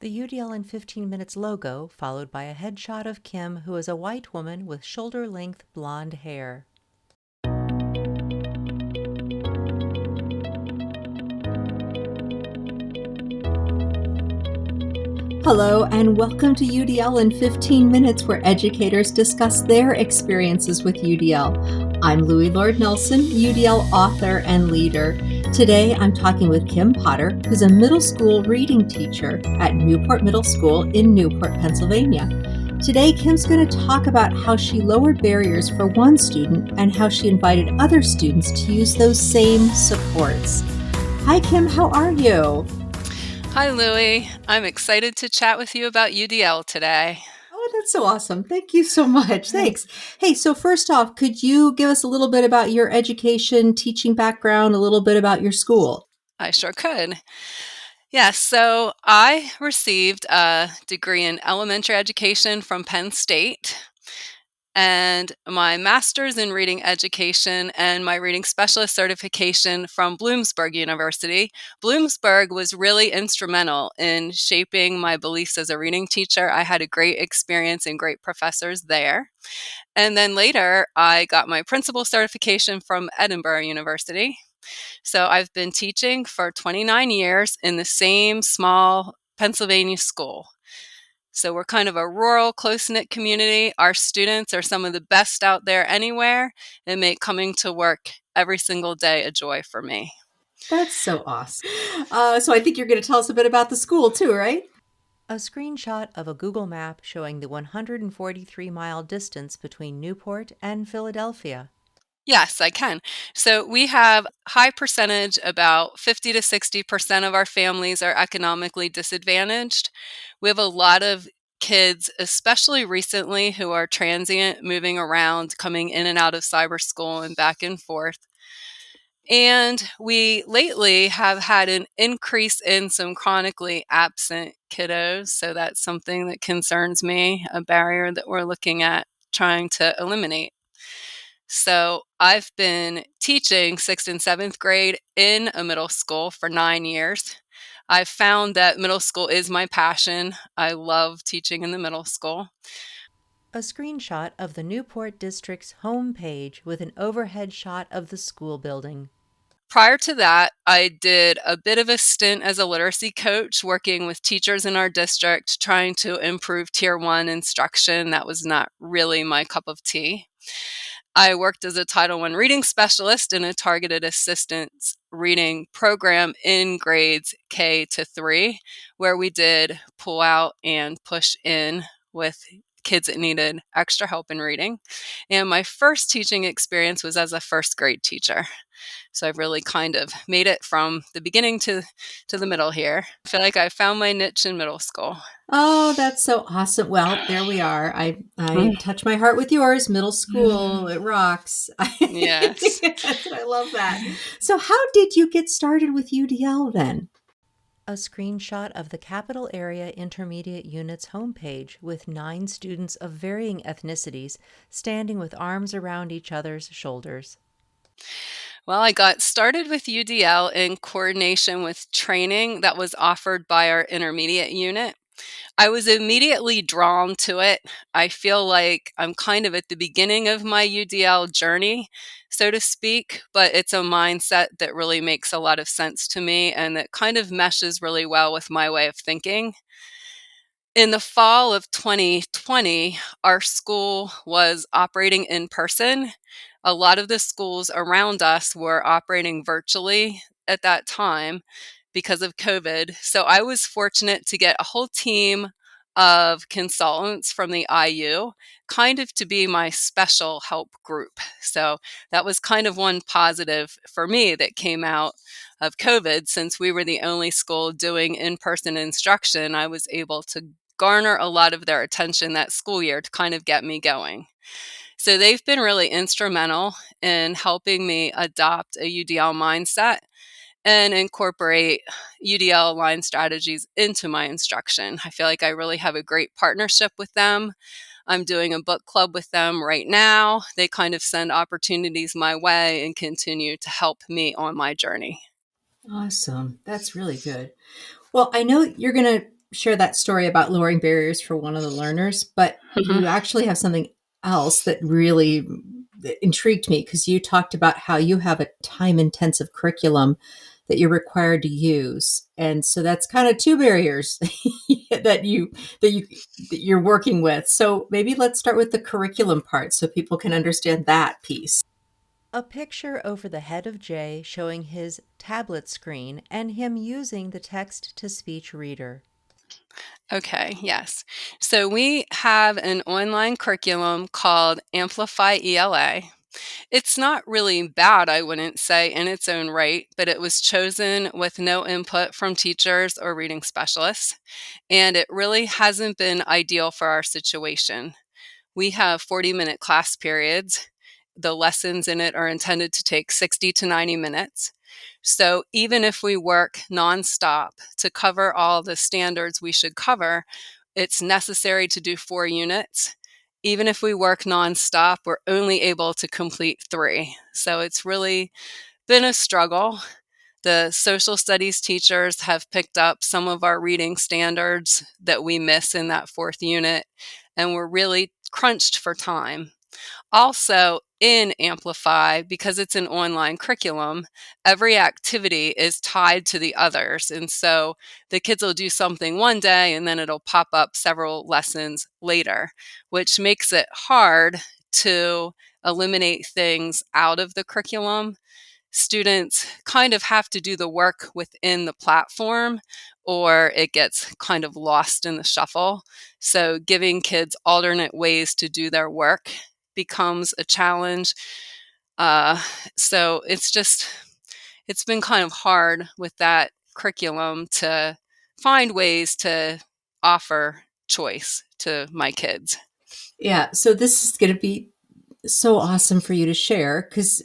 The UDL in 15 Minutes logo, followed by a headshot of Kim, who is a white woman with shoulder-length blonde hair. Hello, and welcome to UDL in 15 Minutes, where educators discuss their experiences with UDL. I'm Louie Lord Nelson, UDL author and leader. Today, I'm talking with Kim Potter, who's a middle school reading teacher at Newport Middle School in Newport, Pennsylvania. Today, Kim's going to talk about how she lowered barriers for one student and how she invited other students to use those same supports. Hi, Kim, how are you? Hi, Louie. I'm excited to chat with you about UDL today. Oh, that's so awesome. Thank you so much. Thanks. Hey, so first off, could you give us a little bit about your education, teaching background, a little bit about your school? I sure could. Yes, so I received a degree in elementary education from Penn State and my master's in reading education and my reading specialist certification from Bloomsburg University. Bloomsburg was really instrumental in shaping my beliefs as a reading teacher. I had a great experience and great professors there. And then later, I got my principal certification from Edinburgh University. So I've been teaching for 29 years in the same small Pennsylvania school. So we're kind of a rural, close-knit community. Our students are some of the best out there anywhere and make coming to work every single day a joy for me. That's so awesome. So I think you're going to tell us a bit about the school too, right? A screenshot of a Google map showing the 143-mile distance between Newport and Philadelphia. Yes, I can. So we have high percentage, about 50 to 60% of our families are economically disadvantaged. We have a lot of kids, especially recently, who are transient, moving around, coming in and out of cyber school and back and forth. And we lately have had an increase in some chronically absent kiddos. So that's something that concerns me, a barrier that we're looking at trying to eliminate. So I've been teaching sixth and seventh grade in a middle school for 9 years. I've found that middle school is my passion. I love teaching in the middle school. A screenshot of the Newport District's homepage with an overhead shot of the school building. Prior to that, I did a bit of a stint as a literacy coach, working with teachers in our district, trying to improve Tier 1 instruction. That was not really my cup of tea. I worked as a Title I reading specialist in a targeted assistance reading program in grades K to 3, where we did pull out and push in with kids that needed extra help in reading. And my first teaching experience was as a first grade teacher. So I've really kind of made it from the beginning to the middle here. I feel like I found my niche in middle school. Oh, that's so awesome. Well, there we are. I touch my heart with yours. Middle school, it rocks. Yes. I love that. So how did you get started with UDL then? A screenshot of the Capital Area Intermediate Unit's homepage with 9 students of varying ethnicities standing with arms around each other's shoulders. Well, I got started with UDL in coordination with training that was offered by our intermediate unit. I was immediately drawn to it. I feel like I'm kind of at the beginning of my UDL journey, so to speak, but it's a mindset that really makes a lot of sense to me and that kind of meshes really well with my way of thinking. In the fall of 2020, our school was operating in person. A lot of the schools around us were operating virtually at that time because of COVID. So I was fortunate to get a whole team of consultants from the IU, kind of to be my special help group. So that was kind of one positive for me that came out of COVID. Since we were the only school doing in-person instruction, I was able to garner a lot of their attention that school year to kind of get me going. So they've been really instrumental in helping me adopt a UDL mindset and incorporate UDL aligned strategies into my instruction. I feel like I really have a great partnership with them. I'm doing a book club with them right now. They kind of send opportunities my way and continue to help me on my journey. Awesome. That's really good. Well, I know you're going to share that story about lowering barriers for one of the learners, but Mhm. you actually have something else that really intrigued me because you talked about how you have a time intensive curriculum that you're required to use. And so that's kind of two barriers that you that you that you're working with. So maybe let's start with the curriculum part so people can understand that piece. A picture over the head of Jay showing his tablet screen and him using the text to speech reader. Okay, yes. So we have an online curriculum called Amplify ELA. It's not really bad, I wouldn't say, in its own right, but it was chosen with no input from teachers or reading specialists, and it really hasn't been ideal for our situation. We have 40-minute class periods. The lessons in it are intended to take 60 to 90 minutes. So even if we work nonstop to cover all the standards we should cover, it's necessary to do 4 units. Even if we work nonstop, we're only able to complete 3. So it's really been a struggle. The social studies teachers have picked up some of our reading standards that we miss in that 4th unit, and we're really crunched for time. Also, in Amplify, because it's an online curriculum, every activity is tied to the others. And so the kids will do something one day and then it'll pop up several lessons later, which makes it hard to eliminate things out of the curriculum. Students kind of have to do the work within the platform or it gets kind of lost in the shuffle. So, giving kids alternate ways to do their work becomes a challenge. Uh, so, it's been kind of hard with that curriculum to find ways to offer choice to my kids. Yeah, so this is going to be so awesome for you to share because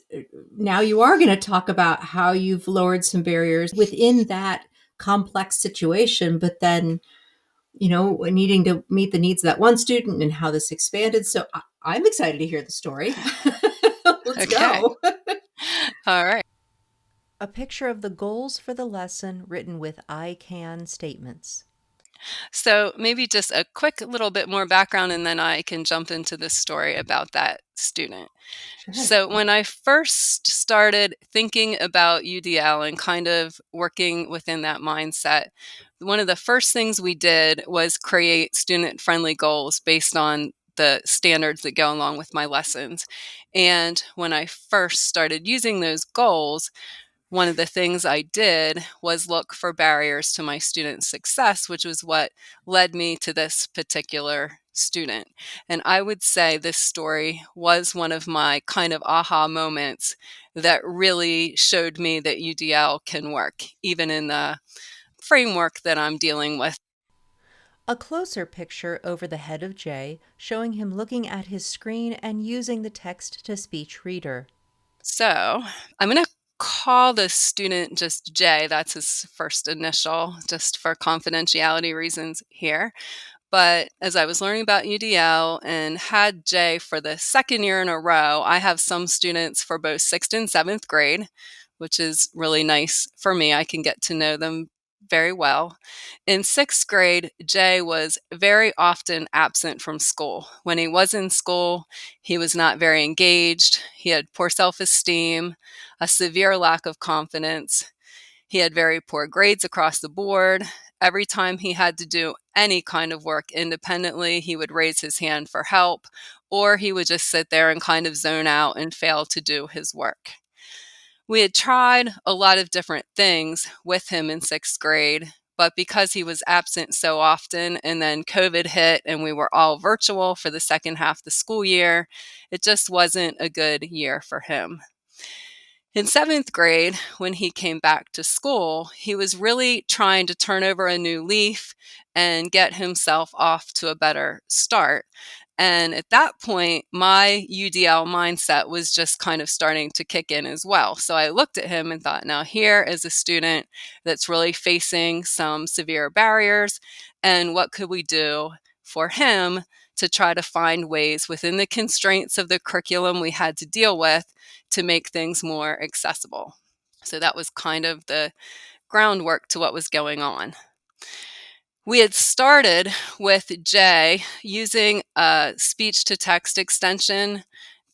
now you are going to talk about how you've lowered some barriers within that complex situation, but then, needing to meet the needs of that one student and how this expanded. So I'm excited to hear the story. Let's Okay. go. All right. A picture of the goals for the lesson written with I can statements. So maybe just a quick little bit more background, and then I can jump into this story about that student. Sure. So, when I first started thinking about UDL and kind of working within that mindset, one of the first things we did was create student friendly goals based on the standards that go along with my lessons. And when I first started using those goals, one of the things I did was look for barriers to my student success, which was what led me to this particular student. And I would say this story was one of my kind of aha moments that really showed me that UDL can work, even in the framework that I'm dealing with. A closer picture over the head of Jay showing him looking at his screen and using the text to speech reader. So I'm going to call the student just Jay. That's his first initial, just for confidentiality reasons here. But as I was learning about UDL and had Jay for the second year in a row, I have some students for both 6th and 7th grade, which is really nice for me. I can get to know them very well. In 6th grade, Jay was very often absent from school. When he was in school, he was not very engaged. He had poor self esteem, a severe lack of confidence. He had very poor grades across the board. Every time he had to do any kind of work independently, he would raise his hand for help, or he would just sit there and kind of zone out and fail to do his work. We had tried a lot of different things with him in 6th grade, but because he was absent so often and then COVID hit and we were all virtual for the second half of the school year, it just wasn't a good year for him. In 7th grade, when he came back to school, he was really trying to turn over a new leaf and get himself off to a better start. And at that point, my UDL mindset was just kind of starting to kick in as well. So I looked at him and thought, now here is a student that's really facing some severe barriers. And what could we do for him to try to find ways within the constraints of the curriculum we had to deal with to make things more accessible? So that was kind of the groundwork to what was going on. We had started with Jay using a speech-to-text extension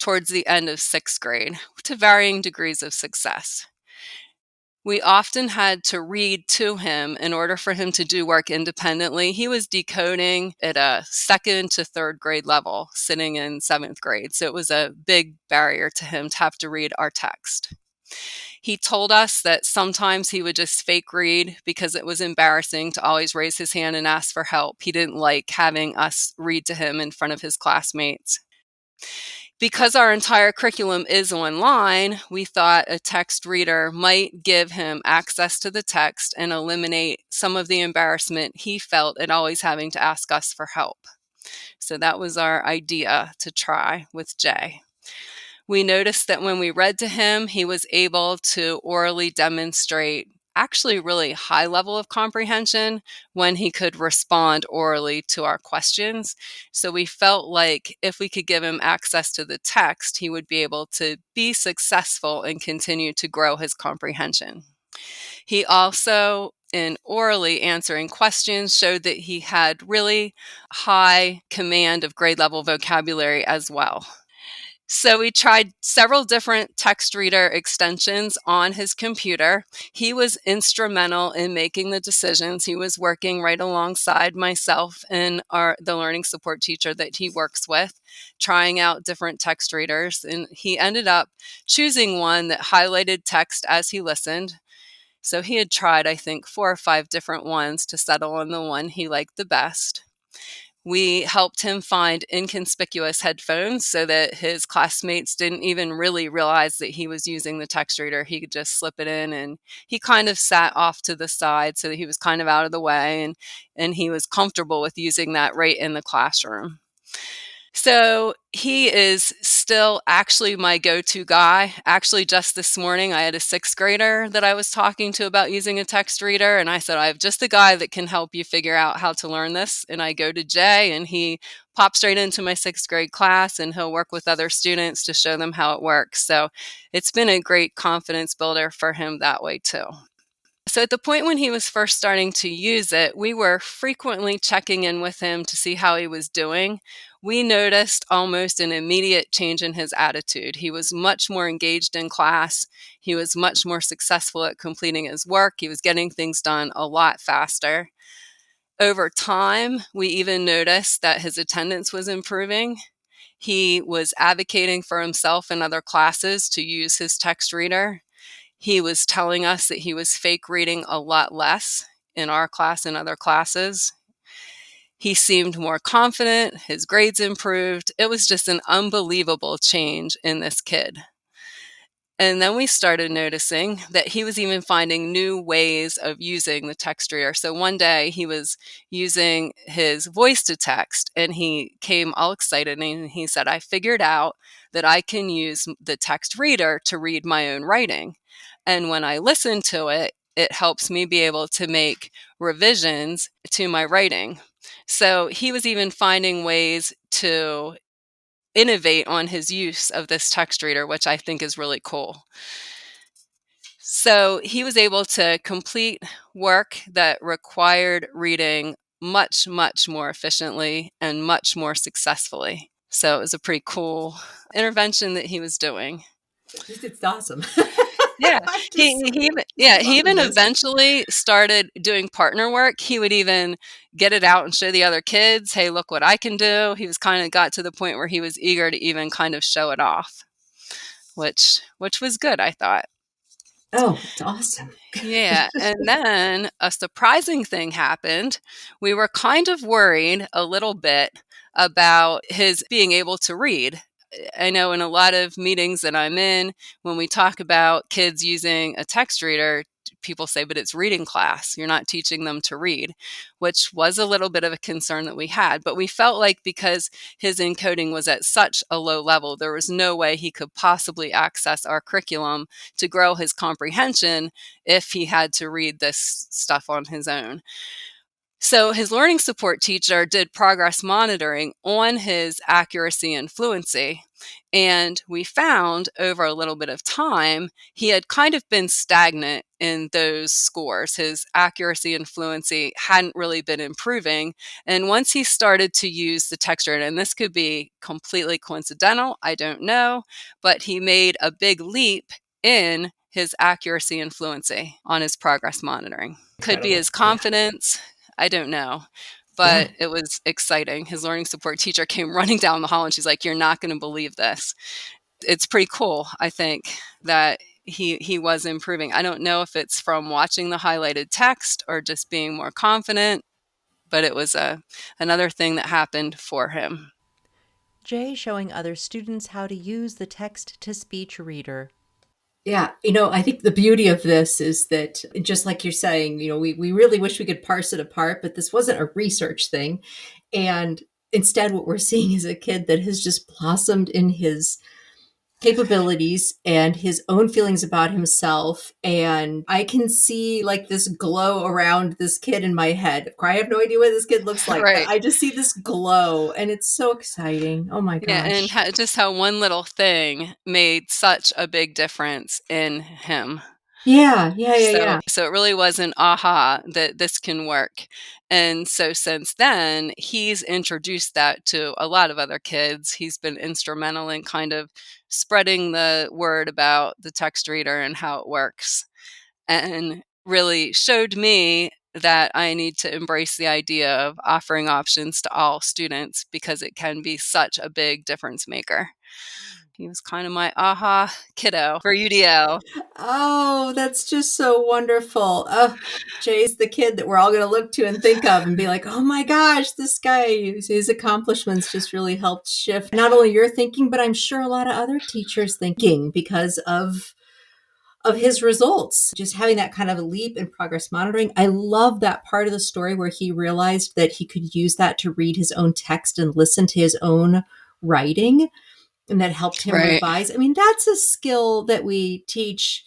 towards the end of 6th grade to varying degrees of success. We often had to read to him in order for him to do work independently. He was decoding at a 2nd to 3rd grade level, sitting in 7th grade. So it was a big barrier to him to have to read our text. He told us that sometimes he would just fake read because it was embarrassing to always raise his hand and ask for help. He didn't like having us read to him in front of his classmates. Because our entire curriculum is online, we thought a text reader might give him access to the text and eliminate some of the embarrassment he felt at always having to ask us for help. So that was our idea to try with Jay. We noticed that when we read to him, he was able to orally demonstrate actually really high level of comprehension when he could respond orally to our questions. So we felt like if we could give him access to the text, he would be able to be successful and continue to grow his comprehension. He also, in orally answering questions, showed that he had really high command of grade level vocabulary as well. So we tried several different text reader extensions on his computer. He was instrumental in making the decisions. He was working right alongside myself and the learning support teacher that he works with, trying out different text readers. And he ended up choosing one that highlighted text as he listened. So he had tried, I think, 4 or 5 different ones to settle on the one he liked the best. We helped him find inconspicuous headphones so that his classmates didn't even really realize that he was using the text reader. He could just slip it in, and he kind of sat off to the side so that he was kind of out of the way, and he was comfortable with using that right in the classroom. So he is still actually my go-to guy. Actually, just this morning, I had a 6th grader that I was talking to about using a text reader. And I said, I have just a guy that can help you figure out how to learn this. And I go to Jay, and he pops right into my 6th grade class, and he'll work with other students to show them how it works. So it's been a great confidence builder for him that way too. So at the point when he was first starting to use it, we were frequently checking in with him to see how he was doing. We noticed almost an immediate change in his attitude. He was much more engaged in class. He was much more successful at completing his work. He was getting things done a lot faster. Over time, we even noticed that his attendance was improving. He was advocating for himself in other classes to use his text reader. He was telling us that he was fake reading a lot less in our class and other classes. He seemed more confident. His grades improved. It was just an unbelievable change in this kid. And then we started noticing that he was even finding new ways of using the text reader. So one day he was using his voice to text, and he came all excited and he said, I figured out that I can use the text reader to read my own writing. And when I listen to it, it helps me be able to make revisions to my writing. So he was even finding ways to innovate on his use of this text reader, which I think is really cool. So he was able to complete work that required reading much, much more efficiently and much more successfully. So it was a pretty cool intervention that he was doing. It's awesome. Yeah, he loving even this. eventually started doing partner work. He would even get it out and show the other kids, "Hey, look what I can do." He was kind of got to the point where he was eager to even kind of show it off, which was good, I thought. Oh, it's awesome. Yeah, and then a surprising thing happened. We were kind of worried a little bit about his being able to read. I know in a lot of meetings that I'm in, when we talk about kids using a text reader, people say, but it's reading class. You're not teaching them to read, which was a little bit of a concern that we had. But we felt like because his encoding was at such a low level, there was no way he could possibly access our curriculum to grow his comprehension if he had to read this stuff on his own. So his learning support teacher did progress monitoring on his accuracy and fluency. And we found over a little bit of time, he had kind of been stagnant in those scores. His accuracy and fluency hadn't really been improving. And once he started to use the text reader, and this could be completely coincidental, I don't know, but he made a big leap in his accuracy and fluency on his progress monitoring. Could be Incredible. his Yeah. confidence. I don't know. Yeah. But it was exciting. His learning support teacher came running down the hall and she's like, "You're not going to believe this." It's pretty cool, I think, that he was improving. I don't know if it's from watching the highlighted text or just being more confident, but it was another thing that happened for him. Jay showing other students how to use the text-to-speech reader. Yeah, I think the beauty of this is that, just like you're saying, we really wish we could parse it apart, but this wasn't a research thing. And instead, what we're seeing is a kid that has just blossomed in his capabilities and his own feelings about himself. And I can see like this glow around this kid in my head. I have no idea what this kid looks like, but Right. I just see this glow and it's so exciting. Oh my Yeah, and gosh. just how one little thing made such a big difference in him. Yeah, yeah, yeah, So yeah. so it really was an aha that this can work. And so since then, he's introduced that to a lot of other kids. He's been instrumental in kind of spreading the word about the text reader and how it works, and really showed me that I need to embrace the idea of offering options to all students because it can be such a big difference maker. He was kind of my aha kiddo for UDL. Oh, that's just so wonderful. Oh, Jay's the kid that we're all going to look to and think of and be like, oh my gosh, this guy, his accomplishments just really helped shift not only your thinking, but I'm sure a lot of other teachers' thinking because of his results. Just having that kind of leap in progress monitoring. I love that part of the story where he realized that he could use that to read his own text and listen to his own writing, and that helped him Right. revise. I mean, that's a skill that we teach.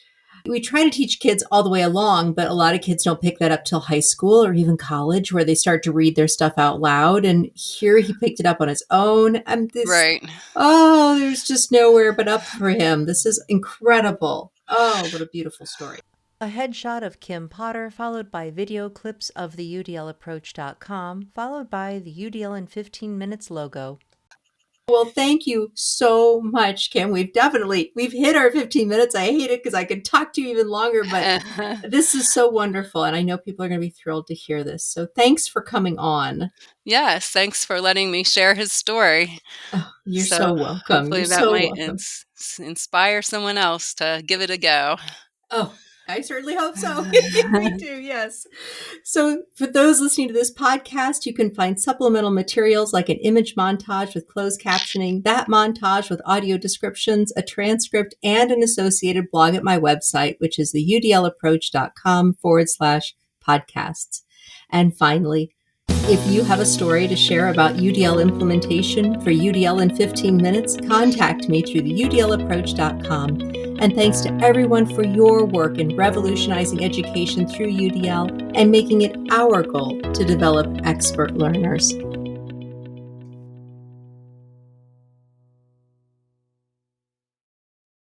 We try to teach kids all the way along, but a lot of kids don't pick that up till high school or even college where they start to read their stuff out loud. And here he picked it up on his own. And Right. there's just nowhere but up for him. This is incredible. Oh, what a beautiful story. A headshot of Kim Potter, followed by video clips of the UDLapproach.com, followed by the UDL in 15 minutes logo. Well, thank you so much, Kim. We've hit our 15 minutes. I hate it because I could talk to you even longer, but this is so wonderful. And I know people are going to be thrilled to hear this. So thanks for coming on. Yes, thanks for letting me share his story. Oh, you're so So welcome. You're hopefully that so might welcome. inspire someone else to give it a go. Oh, I certainly hope so. Me too, yes. So for those listening to this podcast, you can find supplemental materials like an image montage with closed captioning, that montage with audio descriptions, a transcript, and an associated blog at my website, which is the udlapproach.com/podcasts. And finally, if you have a story to share about UDL implementation for UDL in 15 minutes, contact me through the udlapproach.com. And thanks to everyone for your work in revolutionizing education through UDL and making it our goal to develop expert learners.